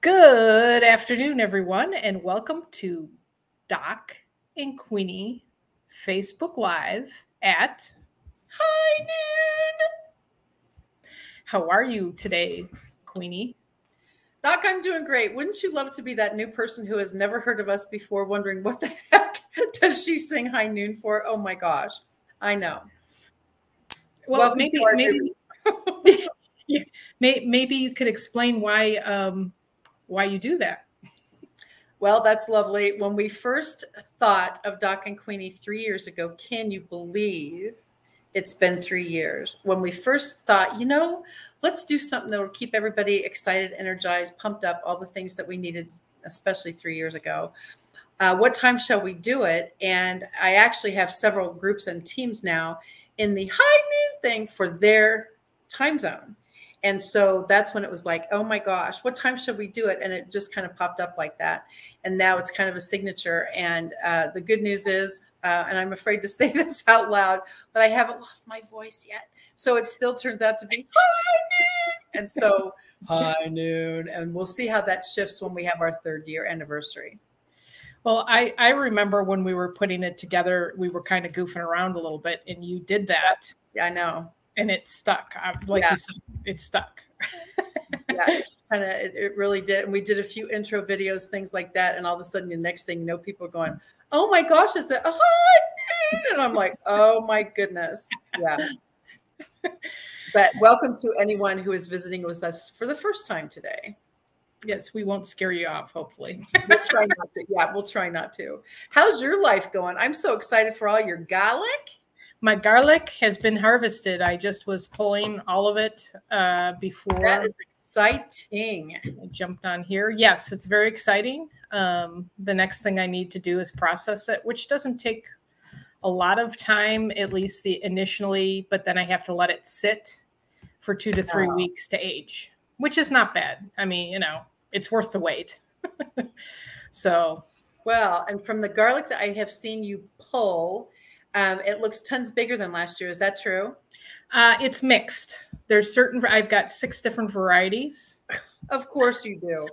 Good afternoon, everyone, and welcome to Doc and Queenie Facebook Live at High Noon. How are you today, Queenie? Doc, I'm doing great. Wouldn't you love to be that new person who has never heard of us before, wondering what the heck does she sing High Noon for? Oh my gosh, I know. Well, Welcome to our maybe you could explain why you do that. Well, that's lovely. When we first thought of Doc and Queenie 3 years ago, can you believe it's been 3 years? When we first thought, let's do something that will keep everybody excited, energized, pumped up, all the things that we needed, especially 3 years ago. What time shall we do it? And I actually have several groups and teams now in the high noon thing for their time zone. And so that's when it was like, oh my gosh, what time should we do it? And it just kind of popped up like that. And now it's kind of a signature. And the good news is, and I'm afraid to say this out loud, but I haven't lost my voice yet. So it still turns out to be high noon. And so high noon. And we'll see how that shifts when we have our 3rd year anniversary. Well, I remember when we were putting it together, we were kind of goofing around a little bit, and you did that. Yeah, I know. And it stuck. Like you said, it stuck. Yeah, it really did. And we did a few intro videos, things like that. And all of a sudden, the next thing you know, people are going, oh my gosh, it's a high noon. And I'm like, oh my goodness. Yeah. But welcome to anyone who is visiting with us for the first time today. Yes, we won't scare you off, hopefully. We'll try not to. Yeah, we'll try not to. How's your life going? I'm so excited for all your garlic. My garlic has been harvested. I just was pulling all of it before. That is exciting. I jumped on here. Yes, it's very exciting. The next thing I need to do is process it, which doesn't take a lot of time, at least initially, but then I have to let it sit for 2 to 3 weeks to age, which is not bad. I mean, it's worth the wait. So. Well, and from the garlic that I have seen you pull, it looks tons bigger than last year. Is that true? It's mixed. There's I've got 6 different varieties. Of course you do.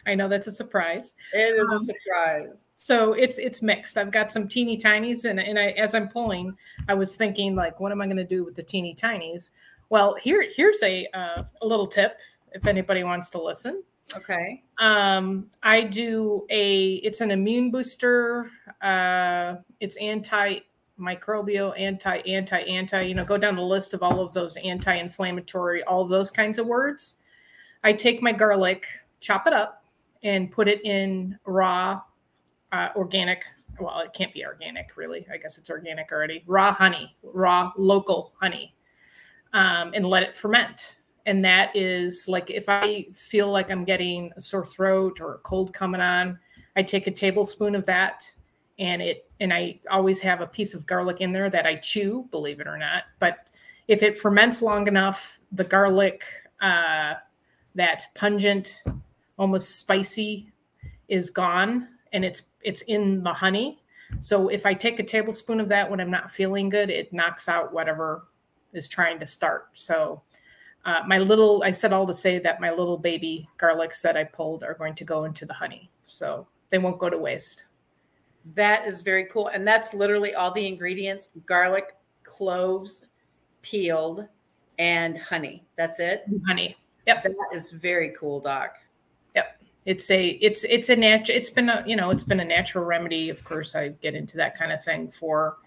I know that's a surprise. It is a surprise. So it's mixed. I've got some teeny tinies, and as I'm pulling, I was thinking, like, what am I going to do with the teeny tinies? Well, here's a little tip if anybody wants to listen. Okay. I do it's an immune booster. It's antimicrobial, anti, go down the list of all of those anti-inflammatory, all of those kinds of words. I take my garlic, chop it up, and put it in raw, organic. Well, it can't be organic, really. I guess it's organic already. Raw honey, raw local honey, and let it ferment. And that is like, if I feel like I'm getting a sore throat or a cold coming on, I take a tablespoon of that, and I always have a piece of garlic in there that I chew, believe it or not. But if it ferments long enough, the garlic, that pungent, almost spicy, is gone, and it's in the honey. So if I take a tablespoon of that when I'm not feeling good, it knocks out whatever is trying to start. So I said all to say that my little baby garlics that I pulled are going to go into the honey, so they won't go to waste. That is very cool. And that's literally all the ingredients: garlic, cloves, peeled, and honey. That's it? Honey. Yep. That is very cool, Doc. Yep. It's a natural, it's been a natural remedy. Of course, I get into that kind of thing for,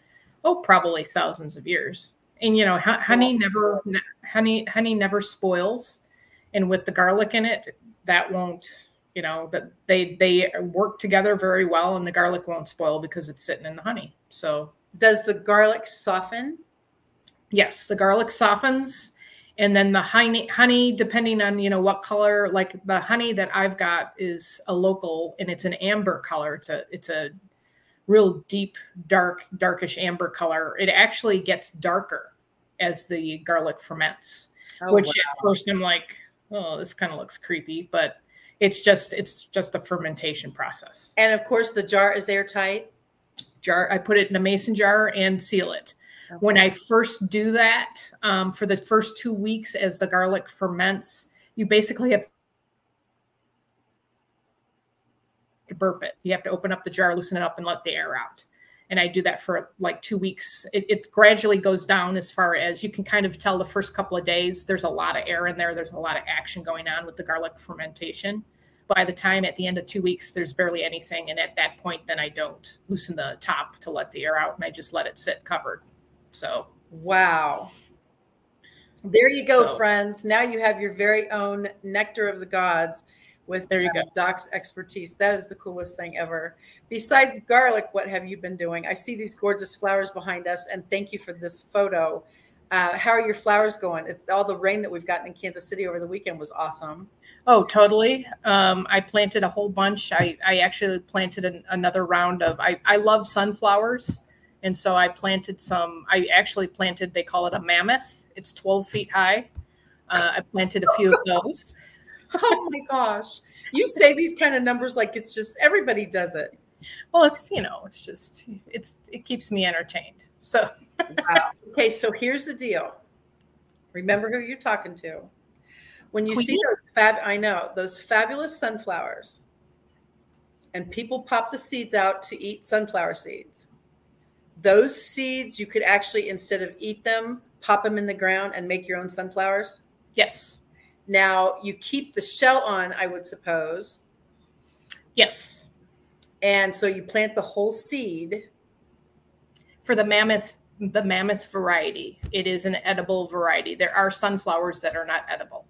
probably thousands of years. And, honey never spoils. And with the garlic in it, that won't, that they work together very well, and the garlic won't spoil because it's sitting in the honey. So does the garlic soften? Yes, the garlic softens. And then the honey, depending on, what color, like the honey that I've got is a local, and it's an amber color. It's a real deep, darkish amber color. It actually gets darker as the garlic ferments, which at first I'm like, oh, this kind of looks creepy, but it's just a fermentation process. And of course the jar is airtight. I put it in a mason jar and seal it. Okay. When I first do that, for the first 2 weeks as the garlic ferments, you basically have to burp it. You have to open up the jar, loosen it up, and let the air out. And I do that for like 2 weeks. It gradually goes down as far as you can kind of tell the first couple of days. There's a lot of air in there. There's a lot of action going on with the garlic fermentation. By the time at the end of 2 weeks, there's barely anything. And at that point, then I don't loosen the top to let the air out, and I just let it sit covered. So, wow. There you go, friends. Now you have your very own nectar of the gods with there you go. Doc's expertise. That is the coolest thing ever. Besides garlic, what have you been doing? I see these gorgeous flowers behind us, and thank you for this photo. How are your flowers going? It's all the rain that we've gotten in Kansas City over the weekend was awesome. Oh, totally. I planted a whole bunch. I actually planted another round of, I love sunflowers. And so I planted some, I actually planted, they call it a mammoth. It's 12 feet high. I planted a few of those. Oh my gosh. You say these kind of numbers like it's just, everybody does it. Well, it's, you know, it's just, it keeps me entertained. So. Wow. Okay. So here's the deal. Remember who you're talking to. When you see those those fabulous sunflowers, and people pop the seeds out to eat sunflower seeds. Those seeds, you could actually, instead of eat them, pop them in the ground and make your own sunflowers. Yes. Now you keep the shell on, I would suppose. Yes. And so you plant the whole seed. For the mammoth variety, it is an edible variety. There are sunflowers that are not edible.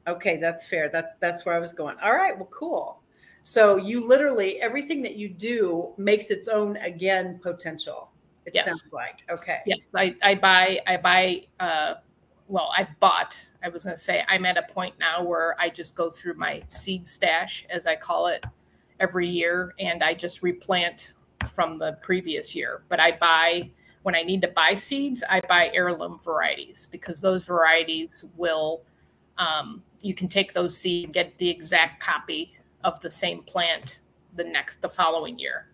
Okay, that's fair. That's where I was going. All right, well, cool. So you literally, everything that you do makes its own, again, potential. It sounds like. Okay. Yes, I buy, well, I've bought, I was going to say, I'm at a point now where I just go through my seed stash, as I call it, every year, and I just replant from the previous year. But I buy, when I need to buy seeds, I buy heirloom varieties, because those varieties will, you can take those seeds and get the exact copy of the same plant the following year.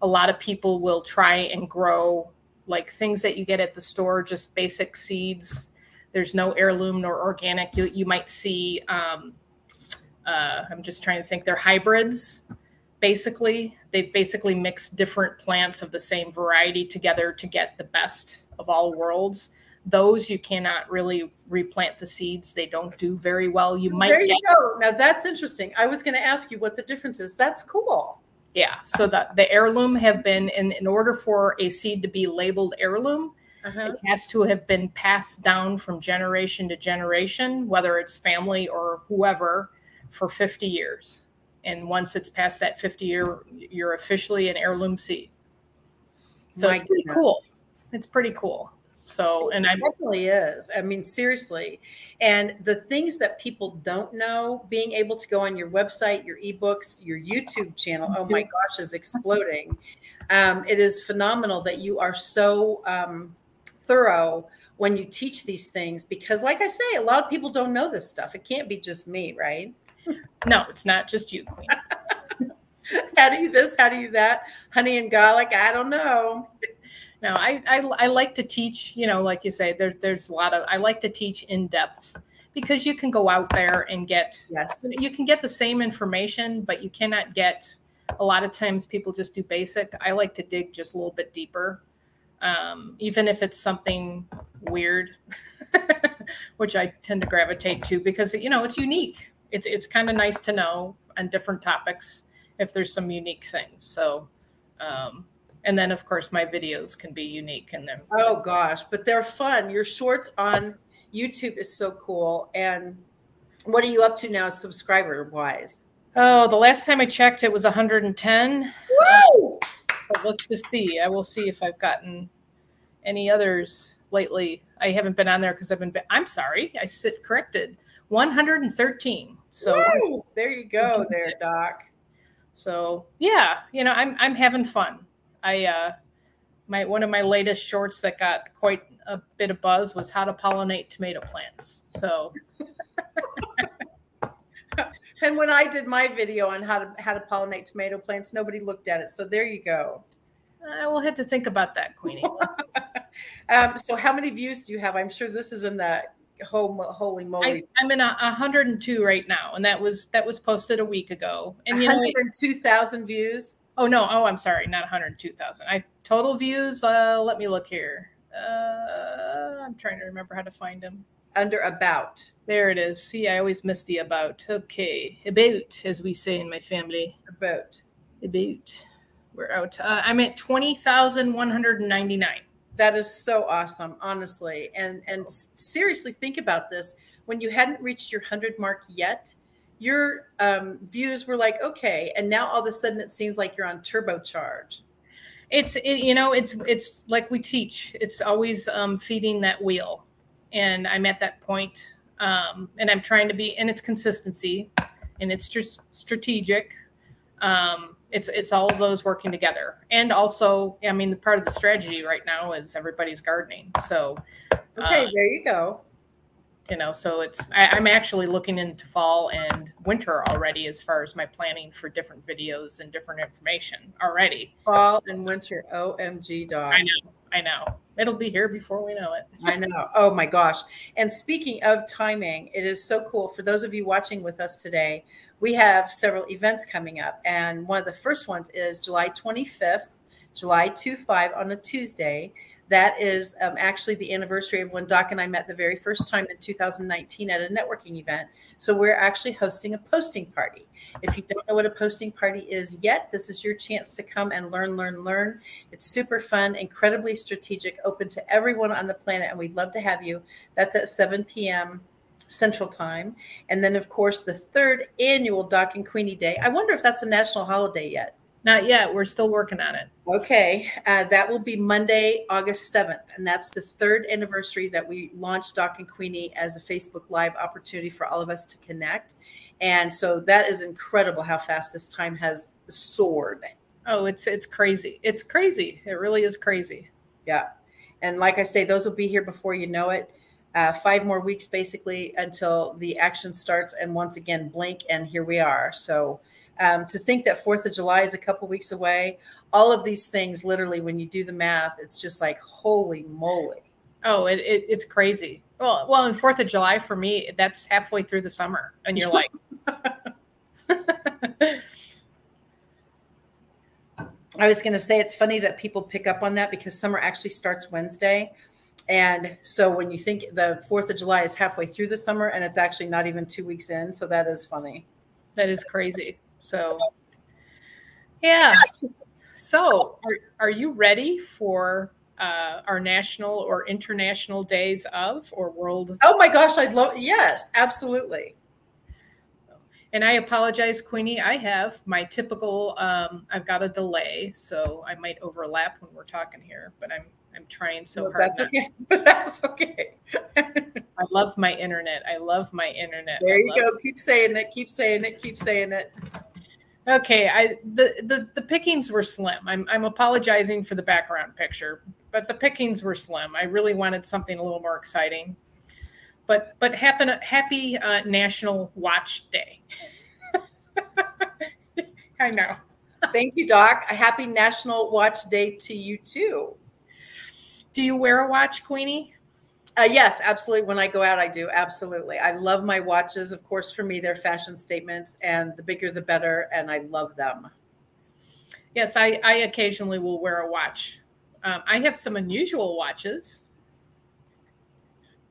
A lot of people will try and grow like things that you get at the store, just basic seeds. There's no heirloom nor organic. You might see, I'm just trying to think, they're hybrids. Basically, they've basically mixed different plants of the same variety together to get the best of all worlds. Those you cannot really replant the seeds. They don't do very well. You might. There you go. Now that's interesting. I was going to ask you what the difference is. That's cool. Yeah. So the heirloom have been, in order for a seed to be labeled heirloom, it has to have been passed down from generation to generation, whether it's family or whoever, for 50 years. And once it's past that 50 year, you're officially an heirloom seed. So it's pretty cool. It's pretty cool. So, and I definitely is. I mean, seriously. And the things that people don't know, being able to go on your website, your ebooks, your YouTube channel, oh my gosh, is exploding. It is phenomenal that you are so thorough when you teach these things, because like I say, a lot of people don't know this stuff. It can't be just me, right? No, it's not just you, Queenie. How do you this? How do you that? Honey and garlic? I don't know. No, I like to teach, you know, like you say, there's a lot of, I like to teach in depth, because you can go out there and get, you can get the same information, but you cannot get, a lot of times people just do basic. I like to dig just a little bit deeper, even if it's something weird, which I tend to gravitate to, because, you know, it's unique. It's kind of nice to know on different topics if there's some unique things. So, and then, of course, my videos can be unique in them. Oh, gosh, but they're fun. Your shorts on YouTube is so cool. And what are you up to now subscriber-wise? Oh, the last time I checked, it was 110. Woo! But let's just see. I will see if I've gotten any others lately. I haven't been on there because I'm sorry. I sit corrected. 113. So woo! There you go there, Doc. So, yeah, you know, I'm having fun. One of my latest shorts that got quite a bit of buzz was how to pollinate tomato plants. So, and when I did my video on how to pollinate tomato plants, nobody looked at it. So there you go. I will have to think about that, Queenie. So how many views do you have? I'm sure this is in the holy moly. I'm in 102 right now, and that was posted a week ago. And 102,000 views. Oh no! Oh, I'm sorry, not 102,000. Total views. Let me look here. I'm trying to remember how to find them. Under about. There it is. See, I always miss the about. Okay, about, as we say in my family. About. We're out. I'm at 20,199. That is so awesome, honestly. And seriously, think about this. When you hadn't reached your 100 mark yet, your views were like, okay. And now all of a sudden it seems like you're on turbocharge. It's like we teach. It's always feeding that wheel. And I'm at that point. And I'm trying to be, and it's consistency and it's just strategic. It's all of those working together. And also, I mean, the part of the strategy right now is everybody's gardening. So, okay, there you go. So I'm actually looking into fall and winter already as far as my planning for different videos and different information already. Fall and winter, OMG, dog. I know. It'll be here before we know it. I know. Oh my gosh. And speaking of timing, it is so cool. For those of you watching with us today, we have several events coming up. And one of the first ones is July 25th, July 25 on a Tuesday. That is actually the anniversary of when Doc and I met the very first time in 2019 at a networking event. So we're actually hosting a posting party. If you don't know what a posting party is yet, this is your chance to come and learn. It's super fun, incredibly strategic, open to everyone on the planet, and we'd love to have you. That's at 7 p.m. Central Time. And then, of course, the third annual Doc and Queenie Day. I wonder if that's a national holiday yet. Not yet. We're still working on it. Okay. That will be Monday, August 7th. And that's the third anniversary that we launched Doc and Queenie as a Facebook Live opportunity for all of us to connect. And so that is incredible how fast this time has soared. Oh, it's crazy. It's crazy. It really is crazy. Yeah. And like I say, those will be here before you know it. 5 more weeks basically until the action starts. And once again, blink and here we are. So to think that 4th of July is a couple weeks away, all of these things, literally, when you do the math, it's just like, holy moly. Oh, it's crazy. Well, and 4th of July for me, that's halfway through the summer. And you're like, I was going to say, it's funny that people pick up on that because summer actually starts Wednesday. And so when you think the 4th of July is halfway through the summer and it's actually not even 2 weeks in. So that is funny. That is crazy. So, yeah. So are you ready for our national or international days of or world? Oh my gosh, I'd love, yes, absolutely. And I apologize, Queenie. I have my typical, I've got a delay, so I might overlap when we're talking here, but I'm trying so hard. That's okay. That's okay. I love my internet. I love my internet. There you go. Keep saying it. Keep saying it. Keep saying it. Okay. The pickings were slim. I'm apologizing for the background picture, but the pickings were slim. I really wanted something a little more exciting. But happy National Watch Day. I know. Thank you, Doc. A happy National Watch Day to you too. Do you wear a watch, Queenie? Yes, absolutely. When I go out, I do. Absolutely. I love my watches. Of course, for me, they're fashion statements, and the bigger, the better. And I love them. Yes, I occasionally will wear a watch. I have some unusual watches.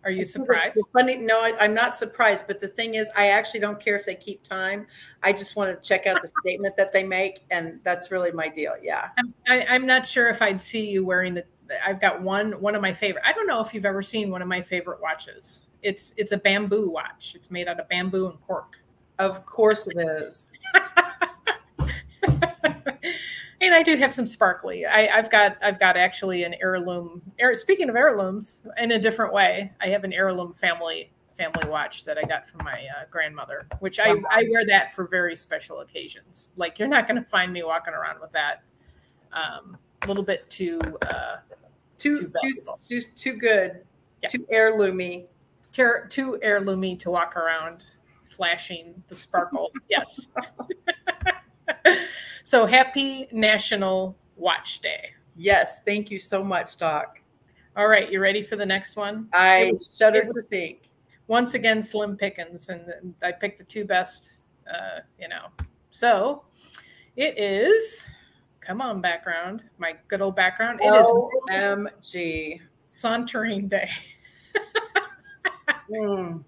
Are you surprised? It's funny. No, I'm not surprised. But the thing is, I actually don't care if they keep time. I just want to check out the statement that they make. And that's really my deal. Yeah. I'm not sure if I'd see you wearing the, I've got one of my favorite. I don't know if you've ever seen one of my favorite watches. It's a bamboo watch. It's made out of bamboo and cork. Of course it is. And I do have some sparkly. I've got actually an heirloom. Speaking of heirlooms, in a different way, I have an heirloom family watch that I got from my grandmother, which I wear that for very special occasions. Like you're not going to find me walking around with that. A little bit too good, yeah. Too heirloomy, too heirloomy to walk around flashing the sparkle. Yes. So happy National Watch Day. Yes. Thank you so much, Doc. All right. You ready for the next one? I shudder to think. once again, slim pickings, and I picked the two best, you know. So it is, come on, background, my good old background. It is OMG. Sauntering Day. Mm.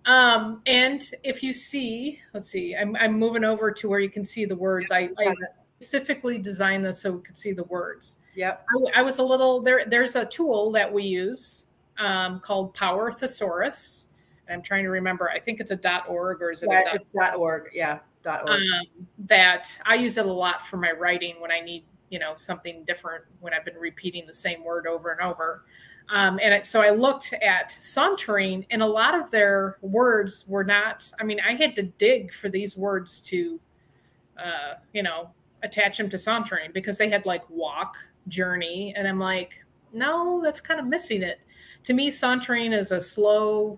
And if you see, let's see, I'm moving over to where you can see the words. I specifically designed this so we could see the words. Yep. I was a little, there's a tool that we use called Power Thesaurus. I'm trying to remember, I think it's a .org, or is it it's .org. Yeah, .org. That I use it a lot for my writing when I need, you know, something different, when I've been repeating the same word over and over. So I looked at sauntering, and a lot of their words were not, I mean, I had to dig for these words to, you know, attach them to sauntering, because they had like walk, journey. And I'm like, no, that's kind of missing it. To me, sauntering is a slow,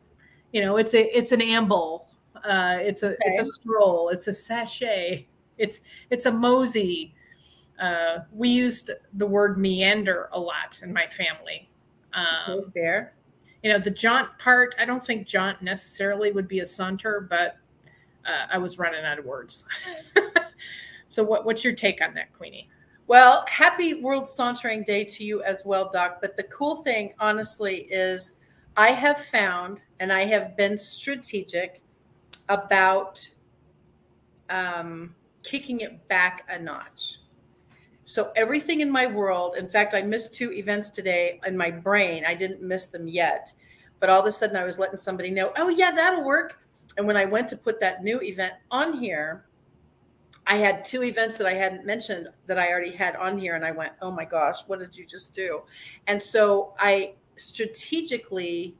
you know, it's an amble. It's a stroll. It's a sachet. It's a mosey. We used the word meander a lot in my family. Fair. You know, the jaunt part, I don't think jaunt necessarily would be a saunter, but I was running out of words. So what's your take on that, Queenie? Well, happy World Sauntering Day to you as well, Doc. But the cool thing, honestly, is I have found, and I have been strategic about kicking it back a notch. So everything in my world, in fact, I missed 2 events today in my brain. I didn't miss them yet, but all of a sudden I was letting somebody know, oh yeah, that'll work. And when I went to put that new event on here, I had 2 events that I hadn't mentioned that I already had on here. And I went, oh my gosh, what did you just do? And so I strategically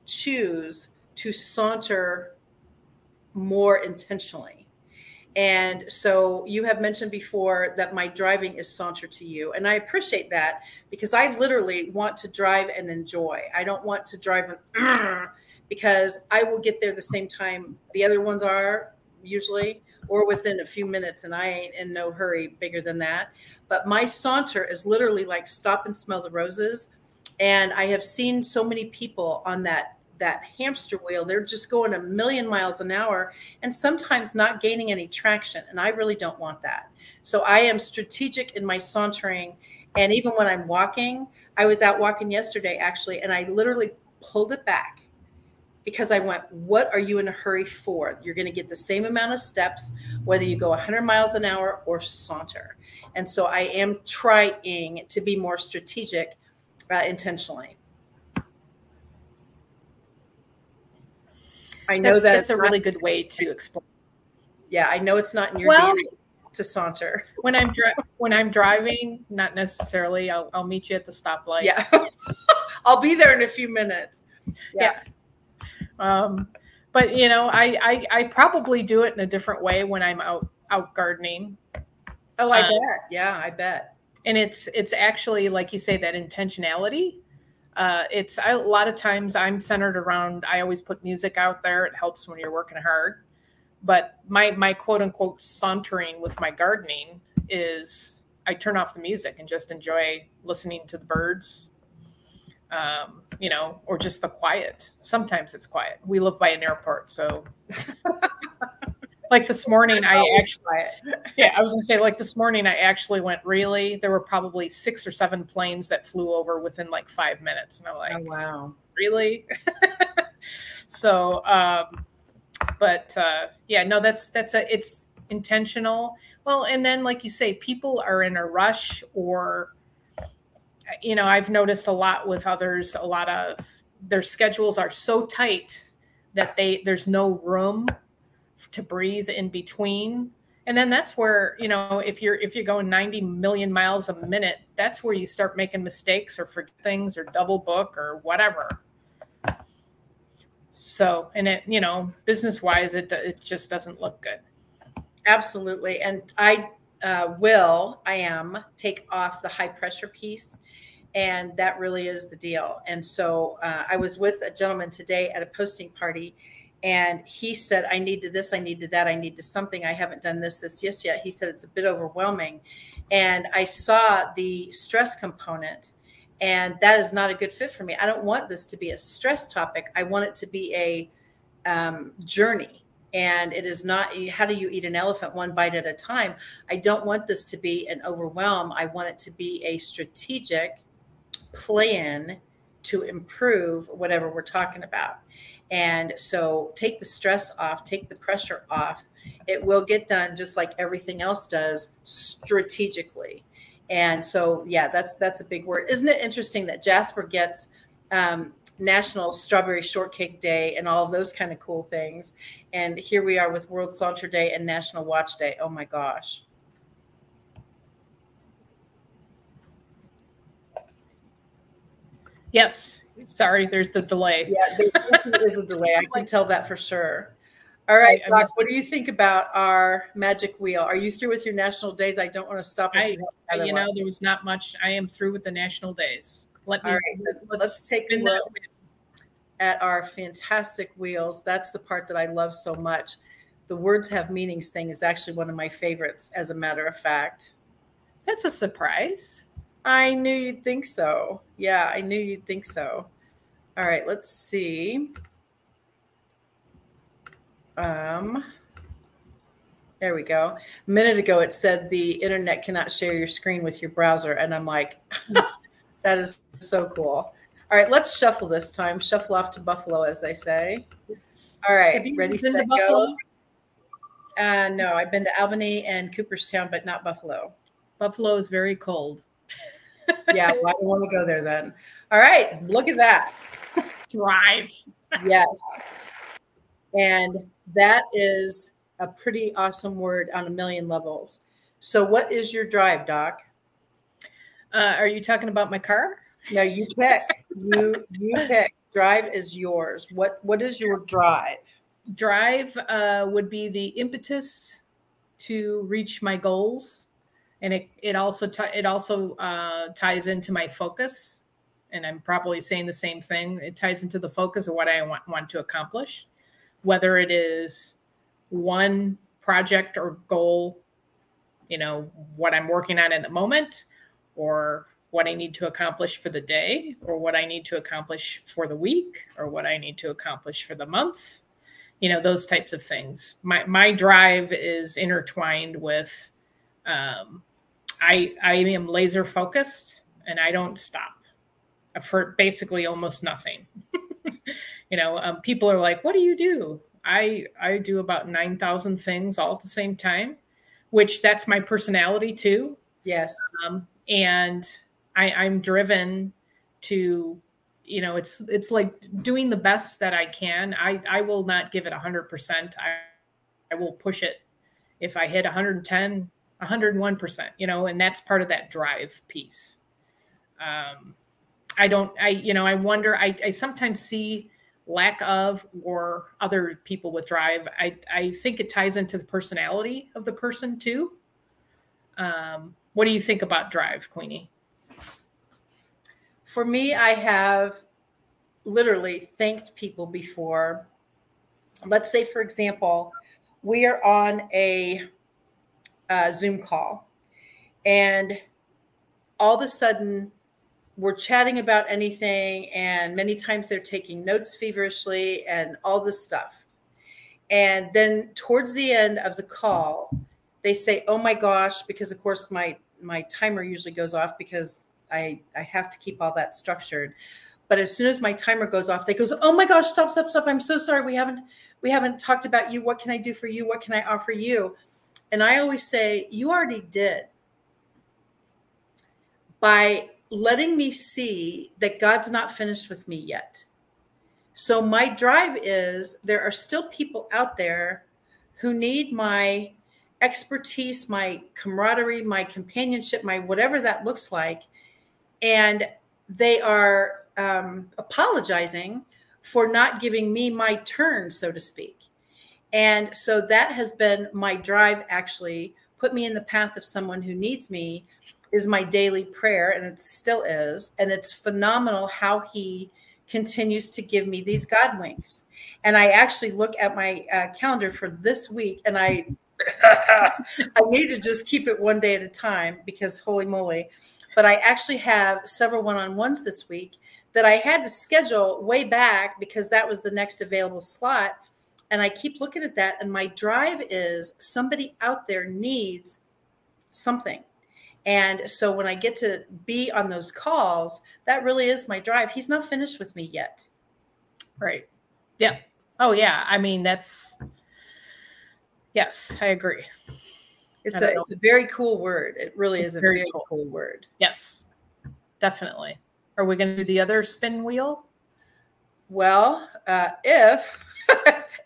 choose to saunter more intentionally. And so you have mentioned before that my driving is saunter to you. And I appreciate that, because I literally want to drive and enjoy. I don't want to drive because I will get there the same time the other ones are usually, or within a few minutes, and I ain't in no hurry bigger than that. But my saunter is literally like stop and smell the roses. And I have seen so many people on that hamster wheel. They're just going a million miles an hour and sometimes not gaining any traction. And I really don't want that. So I am strategic in my sauntering. And even when I'm walking, I was out walking yesterday actually, and I literally pulled it back, because I went, what are you in a hurry for? You're going to get the same amount of steps, whether you go 100 miles an hour or saunter. And so I am trying to be more strategic intentionally. I know that's a really good way to explain. Yeah, I know it's not in your DNA to saunter. When I'm driving, not necessarily. I'll meet you at the stoplight. Yeah, I'll be there in a few minutes. Yeah. But you know, I probably do it in a different way when I'm out gardening. Oh, I bet. Yeah, I bet. And it's actually, like you say, that intentionality. A lot of times I'm centered around, I always put music out there. It helps when you're working hard. But my quote unquote sauntering with my gardening is I turn off the music and just enjoy listening to the birds, you know, or just the quiet. Sometimes it's quiet. We live by an airport. So like this morning, I was going to say, like this morning, I actually went, really? There were probably 6 or 7 planes that flew over within like 5 minutes. And I'm like, oh, wow, really? So, yeah, no, it's intentional. Well, and then like you say, people are in a rush, or, you know, I've noticed a lot with others, a lot of their schedules are so tight that there's no room to breathe in between. And then that's where, you know, if you're going 90 million miles a minute, that's where you start making mistakes or forget things or double book or whatever. So, and it, you know, business wise, it just doesn't look good. Absolutely. And I am take off the high pressure piece. And that really is the deal. And so I was with a gentleman today at a posting party, and he said, I need to this, I need to that, I need to something. I haven't done this yet. He said, it's a bit overwhelming. And I saw the stress component. And that is not a good fit for me. I don't want this to be a stress topic. I want it to be a journey. And it is not, how do you eat an elephant one bite at a time? I don't want this to be an overwhelm. I want it to be a strategic plan to improve whatever we're talking about. And so take the stress off, take the pressure off. It will get done just like everything else does, strategically. And so, yeah, that's a big word. Isn't it interesting that Jasper gets National Strawberry Shortcake Day and all of those kind of cool things, and here we are with World Saunter Day and National Watch Day. Oh my gosh. Yes. Sorry, there's the delay. Yeah, there is a delay. I can tell that for sure. All right, Doc, what do you think about our magic wheel? Are you through with your national days? I don't want to stop. You know, there was not much. I am through with the national days. Let's take a look at our fantastic wheels. That's the part that I love so much. The words have meanings thing is actually one of my favorites, as a matter of fact. That's a surprise. I knew you'd think so. Yeah, I knew you'd think so. All right, let's see. There we go. A minute ago, it said the internet cannot share your screen with your browser. And I'm like, that is so cool. All right, let's shuffle this time. Shuffle off to Buffalo, as they say. All right, ready, set, go. No, I've been to Albany and Cooperstown, but not Buffalo. Buffalo is very cold. Yeah, well, I don't want to go there then. All right, look at that. Drive. Yes. And that is a pretty awesome word on a million levels. So what is your drive, Doc? Are you talking about my car? No, you pick. You pick. Drive is yours. What is your drive? Drive would be the impetus to reach my goals, and it also ties into my focus. And I'm probably saying the same thing. It ties into the focus of what I want to accomplish, whether it is one project or goal, you know, what I'm working on at the moment, or what I need to accomplish for the day, or what I need to accomplish for the week, or what I need to accomplish for the month, you know, those types of things. My drive is intertwined with, I am laser focused and I don't stop for basically almost nothing. You know, people are like, what do you do? I do about 9,000 things all at the same time, which that's my personality too. Yes. And I'm driven to, you know, it's like doing the best that I can. I will not give it 100%. I will push it. If I hit 110, 101%, you know, and that's part of that drive piece. I wonder, I sometimes see lack of, or other people with drive. I think it ties into the personality of the person too. What do you think about drive, Queenie? For me, I have literally thanked people before. Let's say, for example, we are on a Zoom call, and all of a sudden we're chatting about anything, and many times they're taking notes feverishly and all this stuff. And then towards the end of the call, they say, oh my gosh, because of course my timer usually goes off because I have to keep all that structured. But as soon as my timer goes off, they goes, oh my gosh, stop. I'm so sorry. We haven't talked about you. What can I do for you? What can I offer you? And I always say, you already did. By letting me see that God's not finished with me yet. So my drive is, there are still people out there who need my expertise, my camaraderie, my companionship, my whatever that looks like. And they are apologizing for not giving me my turn, so to speak. And so that has been my drive, actually put me in the path of someone who needs me, is my daily prayer, and it still is. And it's phenomenal how he continues to give me these God winks. And I actually look at my calendar for this week, and I need to just keep it one day at a time, because holy moly. but I actually have several one-on-ones this week that I had to schedule way back because that was the next available slot. And I keep looking at that, and my drive is somebody out there needs something. And so when I get to be on those calls, that really is my drive. He's not finished with me yet. Right. Yeah. Oh yeah. I mean, yes, I agree. It's a very cool word. It really is a very cool word. Yes, definitely. Are we going to do the other spin wheel? Well, if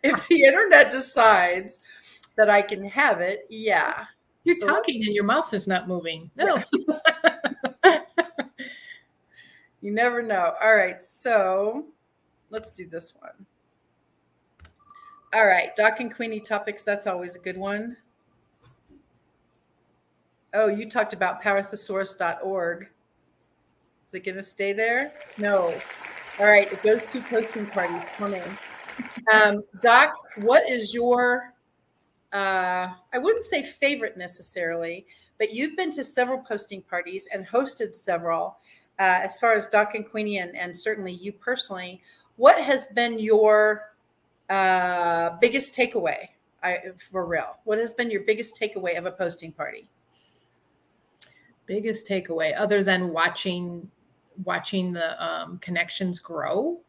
if the internet decides that I can have it, yeah. You're talking and your mouth is not moving. No. Yeah. You never know. All right, so let's do this one. All right, Doc and Queenie topics. That's always a good one. Oh, you talked about powerthesaurus.org. Is it going to stay there? No. All right, it goes to posting parties coming. Doc, what is your, I wouldn't say favorite necessarily, but you've been to several posting parties and hosted several. As far as Doc and Queenie and certainly you personally, what has been your biggest takeaway? For real, what has been your biggest takeaway of a posting party? Biggest takeaway, other than watching the connections grow.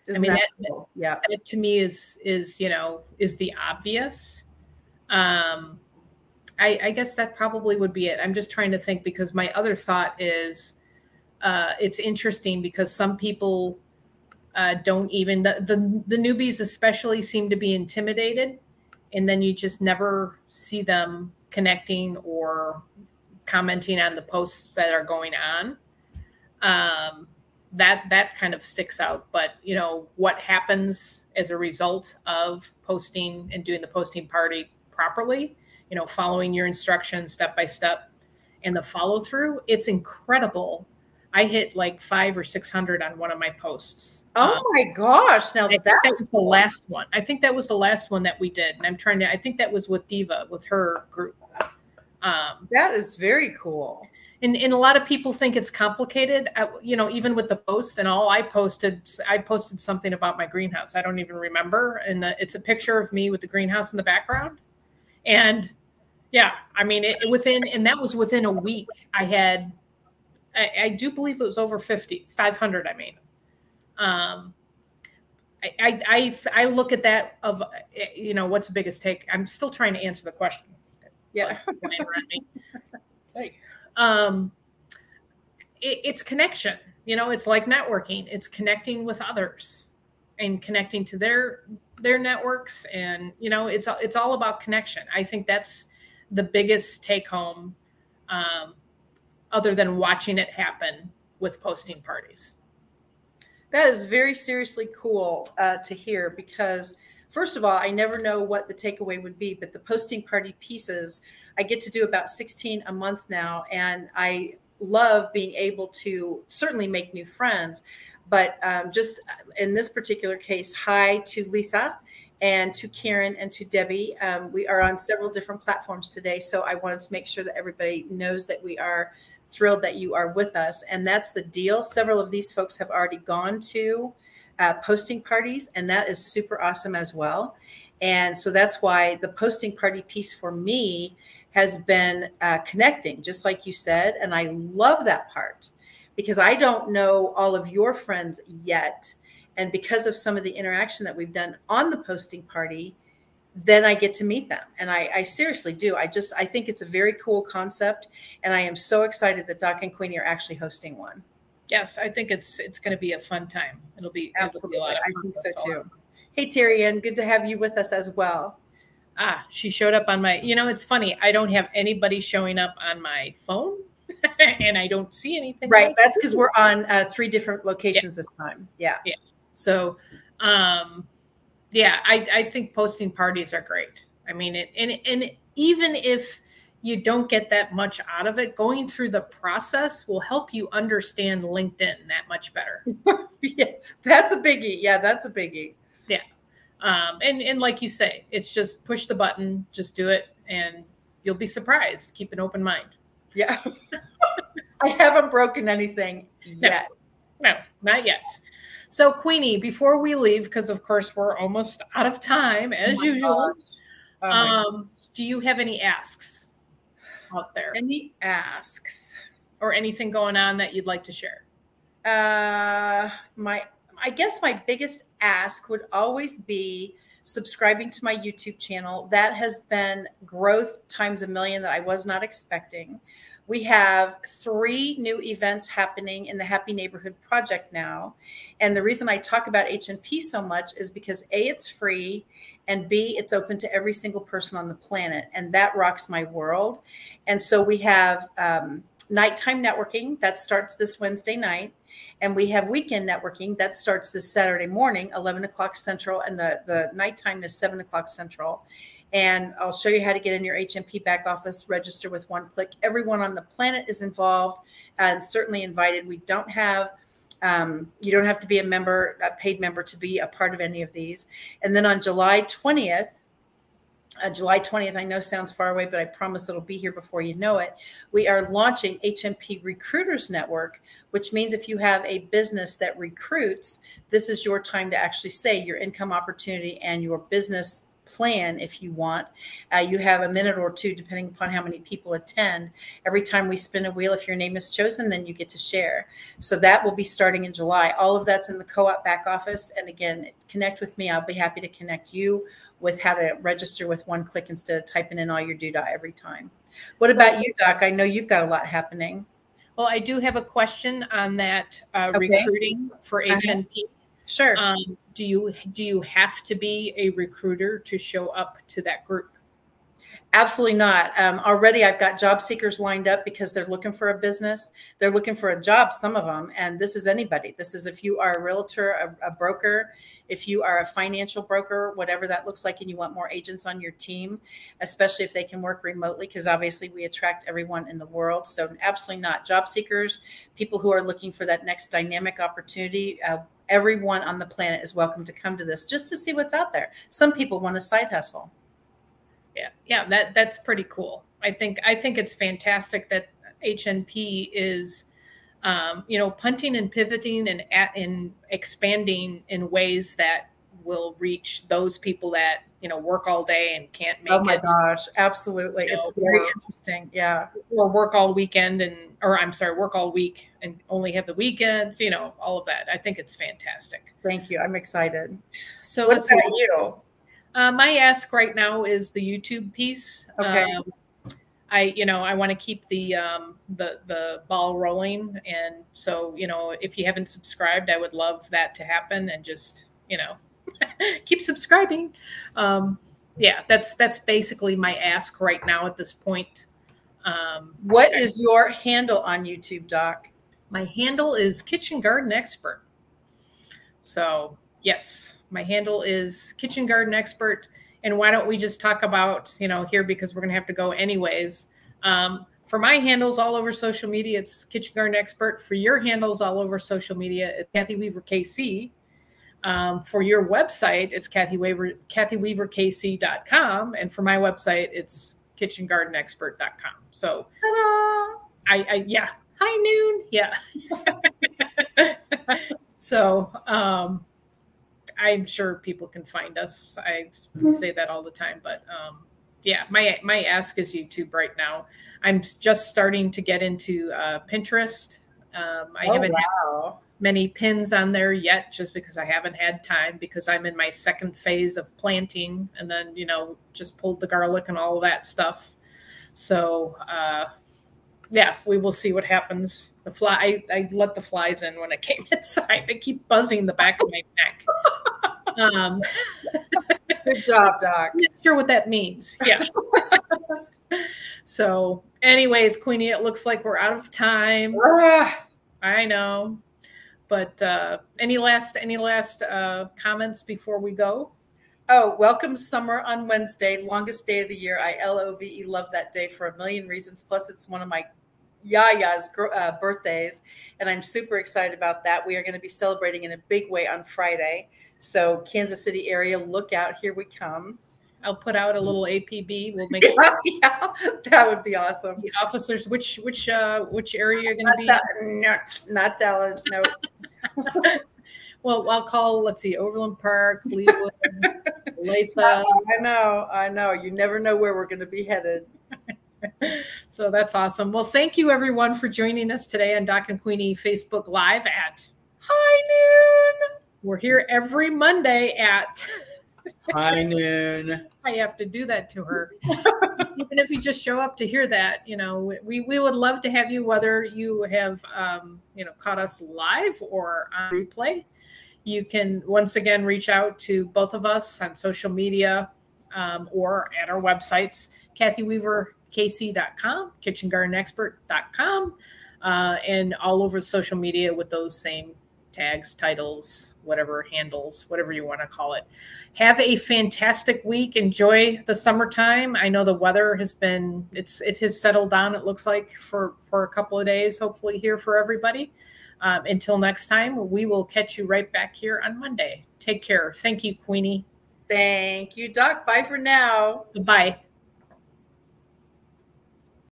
Isn't that cool? That to me is the obvious. I guess that probably would be it. I'm just trying to think, because my other thought is it's interesting because some people don't even, the newbies especially, seem to be intimidated, and then you just never see them connecting or commenting on the posts that are going on. That kind of sticks out. But what happens as a result of posting and doing the posting party properly, following your instructions step by step, and the follow through, it's incredible. I hit like 500 or 600 on one of my posts. Oh my gosh. Now that was the last one. I think that was the last one that we did. And I think that was with Diva, with her group. That is very cool. And a lot of people think it's complicated, even with the post. And all I posted something about my greenhouse. I don't even remember. And it's a picture of me with the greenhouse in the background. And yeah, I mean, and that was within a week. I do believe it was over 500. I mean, I look at that of, what's the biggest take? I'm still trying to answer the question. Yeah. It's connection. It's like networking. It's connecting with others and connecting to their networks. And, it's all about connection. I think that's the biggest take home, other than watching it happen with posting parties. That is very seriously cool to hear, because first of all, I never know what the takeaway would be, but the posting party pieces, I get to do about 16 a month now. And I love being able to certainly make new friends, but just in this particular case, hi to Lisa and to Karen and to Debbie. We are on several different platforms today, so I wanted to make sure that everybody knows that we are thrilled that you are with us. And that's the deal. Several of these folks have already gone to posting parties, and that is super awesome as well. And so that's why the posting party piece for me has been connecting, just like you said. And I love that part, because I don't know all of your friends yet. And because of some of the interaction that we've done on the posting party, then I get to meet them. And I seriously do. I think it's a very cool concept. And I am so excited that Doc and Queenie are actually hosting one. Yes, I think it's going to be a fun time. It'll be a lot of fun. I think so too. Hey, Terry Ann, good to have you with us as well. She showed up on my, it's funny. I don't have anybody showing up on my phone and I don't see anything. Right. That's because we're on 3 different locations this time. Yeah. Yeah. So, I think posting parties are great. I mean, and even if you don't get that much out of it, going through the process will help you understand LinkedIn that much better. Yeah, that's a biggie. Yeah, that's a biggie. Yeah. And like you say, it's just push the button, just do it, and you'll be surprised. Keep an open mind. Yeah. I haven't broken anything yet. No, not yet. So Queenie, before we leave, because of course we're almost out of time as usual, do you have any asks out there? Any asks? Or anything going on that you'd like to share? I guess my biggest ask would always be subscribing to my YouTube channel. That has been growth times a million that I was not expecting. We have 3 new events happening in the Happy Neighborhood Project now. And the reason I talk about H&P so much is because A, it's free, and B, it's open to every single person on the planet. And that rocks my world. And so we have nighttime networking that starts this Wednesday night. And we have weekend networking that starts this Saturday morning, 11 o'clock Central. And the nighttime is 7 o'clock Central. And I'll show you how to get in your H&P back office, register with one click. Everyone on the planet is involved and certainly invited. We don't have, you don't have to be a paid member to be a part of any of these. And then on July 20th, I know sounds far away, but I promise it'll be here before you know it. We are launching H&P Recruiters Network, which means if you have a business that recruits, this is your time to actually say your income opportunity and your business plan. If you want, you have a minute or 2, depending upon how many people attend. Every time we spin a wheel, if your name is chosen, then you get to share. So that will be starting in July. All of that's in the co-op back office. And again, connect with me. I'll be happy to connect you with how to register with one click instead of typing in all your doodah every time. What about you, Doc? I know you've got a lot happening. Well, I do have a question on that recruiting for H&P. Sure. Do you have to be a recruiter to show up to that group? Absolutely not. Already I've got job seekers lined up because they're looking for a business. They're looking for a job, some of them. And this is anybody. This is if you are a realtor, a broker, if you are a financial broker, whatever that looks like, and you want more agents on your team, especially if they can work remotely, because obviously we attract everyone in the world. So absolutely not. Job seekers, people who are looking for that next dynamic opportunity, everyone on the planet is welcome to come to this just to see what's out there. Some people want a side hustle. Yeah, that's pretty cool. I think it's fantastic that H&P is, punting and pivoting and expanding in ways that will reach those people that work all day and can't make it. Oh my gosh, absolutely! It's very interesting. Yeah, or work all weekend work all week and only have the weekends. All of that. I think it's fantastic. Thank you. I'm excited. So what about you? My ask right now is the YouTube piece. Okay. I want to keep the ball rolling, and so if you haven't subscribed, I would love that to happen, and just keep subscribing. Yeah, that's basically my ask right now at this point. What is your handle on YouTube, Doc? My handle is Kitchen Garden Expert. So yes. My handle is Kitchen Garden Expert. And why don't we just talk about, here, because we're going to have to go anyways. For my handles all over social media, it's Kitchen Garden Expert. For your handles all over social media, it's Kathy Weaver KC. For your website, it's KathyWeaverKC.com. And for my website, it's KitchenGardenExpert.com. So, yeah. Hi, Noon. Yeah. So, I'm sure people can find us. I say that all the time, but yeah, my ask is YouTube right now. I'm just starting to get into Pinterest. I haven't had many pins on there yet, just because I haven't had time, because I'm in my second phase of planting, and then just pulled the garlic and all of that stuff. So yeah, we will see what happens. The fly, I let the flies in when I came inside. They keep buzzing the back of my neck. Good job, Doc. I'm not sure what that means. Yeah. So anyways, Queenie, it looks like we're out of time. I know. But any last comments before we go? Oh, welcome summer on Wednesday, longest day of the year. I love that day for a million reasons. Plus, it's one of my Yaya's birthdays, and I'm super excited about that. We are going to be celebrating in a big way on Friday. So Kansas City area, look out, here we come. I'll put out a little APB. We'll make sure Yeah, that would be awesome. the officers, which area you're going to be? Not telling. No. Well, I'll call, let's see, Overland Park, Leawood, Latha. I know. You never know where we're going to be headed. So that's awesome. Well, thank you everyone for joining us today on Doc and Queenie Facebook Live at high noon. We're here every Monday at high noon. I have to do that to her. Even if you just show up to hear that, you know, we would love to have you, whether you have, you know, caught us live or on replay. You can once again reach out to both of us on social media or at our websites, KathyWeaverKC.com, KitchenGardenExpert.com, and all over social media with those same tags, titles, whatever handles, whatever you want to call it. Have a fantastic week. Enjoy the summertime. I know the weather has been, it has settled down, it looks like, for a couple of days, hopefully here for everybody. Until next time, we will catch you right back here on Monday. Take care. Thank you, Queenie. Thank you, Doc. Bye for now. Bye.